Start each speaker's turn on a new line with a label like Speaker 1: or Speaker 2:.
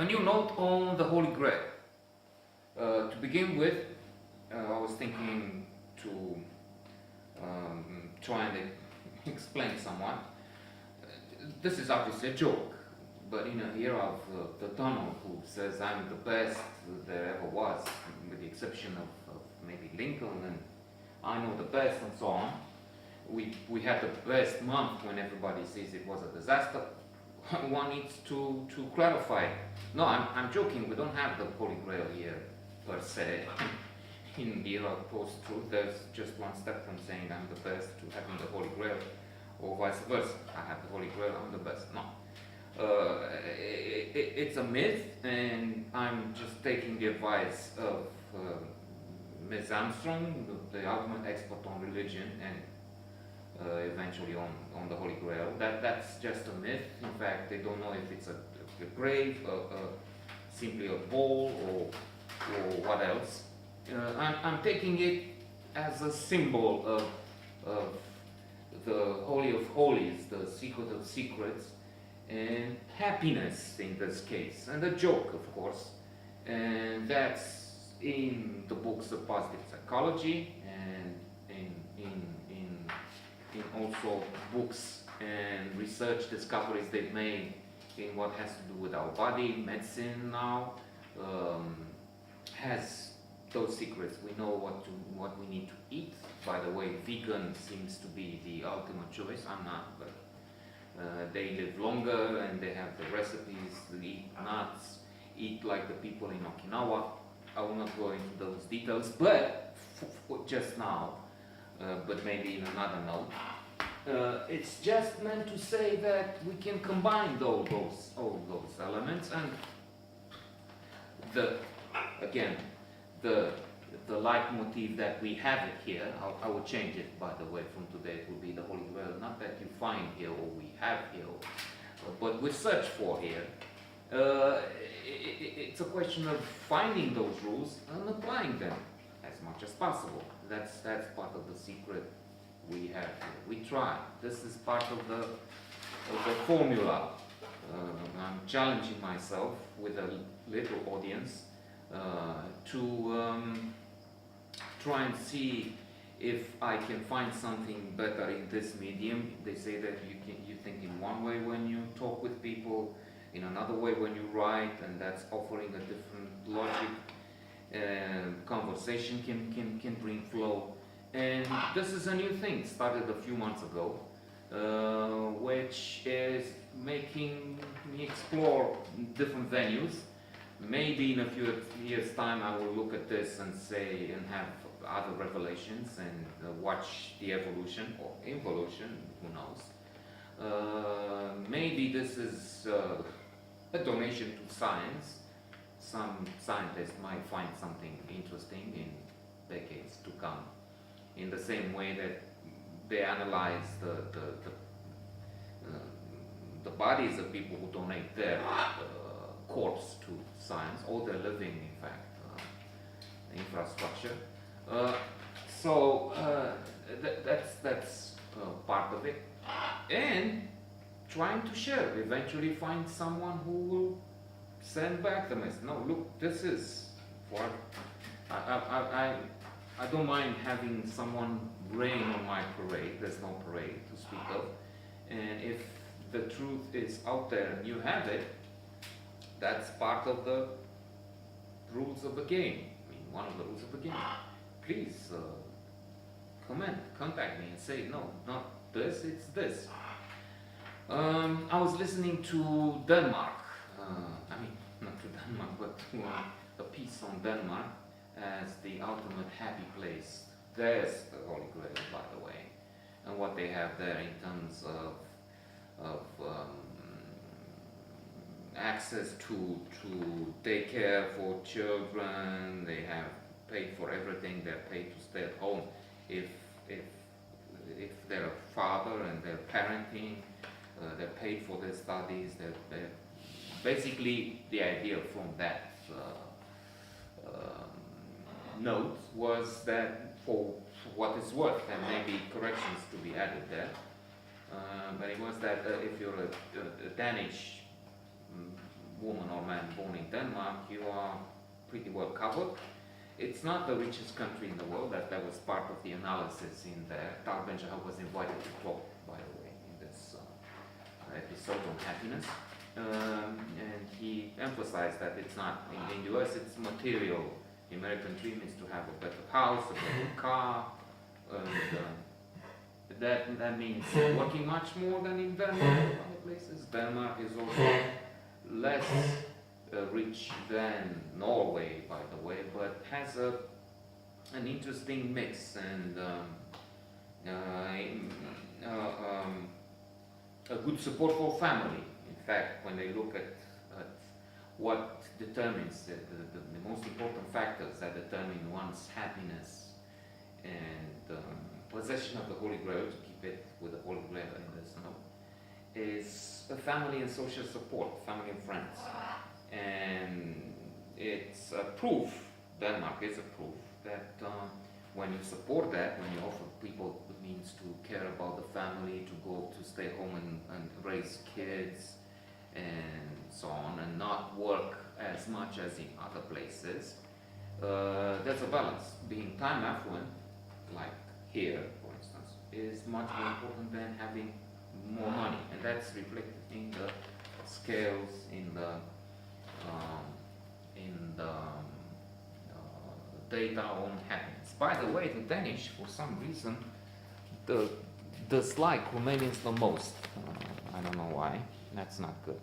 Speaker 1: A new note on the Holy Grail. To begin with, I was thinking to try and explain somewhat. This is obviously a joke, but in a era of the Donald who says I'm the best there ever was, with the exception of maybe Lincoln and I know the best and so on. We had the best month when everybody says it was a disaster. One needs to clarify. No, I'm joking. We don't have the Holy Grail here per se. In the era of post-truth, there's just one step from saying I'm the best to having the Holy Grail, or vice versa. I have the Holy Grail, I'm the best. No. It's a myth, and I'm just taking the advice of Ms. Armstrong, the ultimate expert on religion, and eventually on the Holy Grail. That's just a myth. In fact, they don't know if it's a grave, simply a bowl, or what else. I'm taking it as a symbol of the Holy of Holies, the secret of secrets, and happiness in this case, and a joke, of course. And that's in the books of positive psychology, and in also books and research discoveries they've made in what has to do with our body. Medicine now has those secrets. We know what we need to eat. By the way, vegan seems to be the ultimate choice. I'm not, but they live longer and they have the recipes. They eat nuts, eat like the people in Okinawa. I will not go into those details, but for just now, but maybe in another note, it's just meant to say that we can combine all those elements, and the leitmotif that we have it here. I will change it, by the way, from today. It will be the Holy Grail, not that you find here or we have here, but we search for here. It's a question of finding those rules and applying them as much as possible. That's part of the secret we have here. We try. This is part of the formula. I'm challenging myself with a little audience to try and see if I can find something better in this medium. They say that you think in one way when you talk with people, in another way when you write, and that's offering a different logic. Conversation can bring flow, and this is a new thing, started a few months ago, which is making me explore different venues. Maybe in a few years' time I will look at this and say, and have other revelations, and watch the evolution or involution, who knows. Maybe this is a donation to science. Some scientists might find something interesting in decades to come, in the same way that they analyze the bodies of people who donate their corpse to science, or their living, in fact, infrastructure. That's part of it, and trying to share. Eventually, find someone who will send back the message. No, look, this is what I don't mind having someone rain on my parade. There's no parade to speak of, and if the truth is out there and you have it, that's part of the rules of the game. I mean, one of the rules of the game. Please contact me and say, no, not this, it's this. I was listening to Denmark. I mean, not to Denmark, but to a piece on Denmark as the ultimate happy place. There's the Holy Grail, by the way, and what they have there in terms of access to daycare for children. They have paid for everything. They're paid to stay at home if they're a father, and they're parenting. They're paid for their studies. They're basically, the idea from that note was that, for what it's worth, there may be corrections to be added there, but it was that if you're a Danish woman or man born in Denmark, you are pretty well covered. It's not the richest country in the world. That was part of the analysis in there. Tal Ben-Shahar was invited to talk, by the way, in this episode on happiness. And he emphasized that it's not, in the US, it's material. The American dream is to have a better house, a better car, and that means working much more than in Denmark and other places. Denmark is also less rich than Norway, by the way, but has an interesting mix and a good support for family. In fact, when they look at what determines the most important factors that determine one's happiness and possession of the Holy Grail, to keep it with the Holy Grail in this note, is a family and social support, family and friends. And it's a proof, Denmark is a proof, that when you support that, when you offer people the means to care about the family, to go to stay home and raise kids and so on, and not work as much as in other places, there's a balance. Being time affluent, like here, for instance, is much more important than having more money, and that's reflected in the scales, in the data on happiness. By the way, the Danish, for some reason, dislike Romanians the most. I don't know why. That's not good.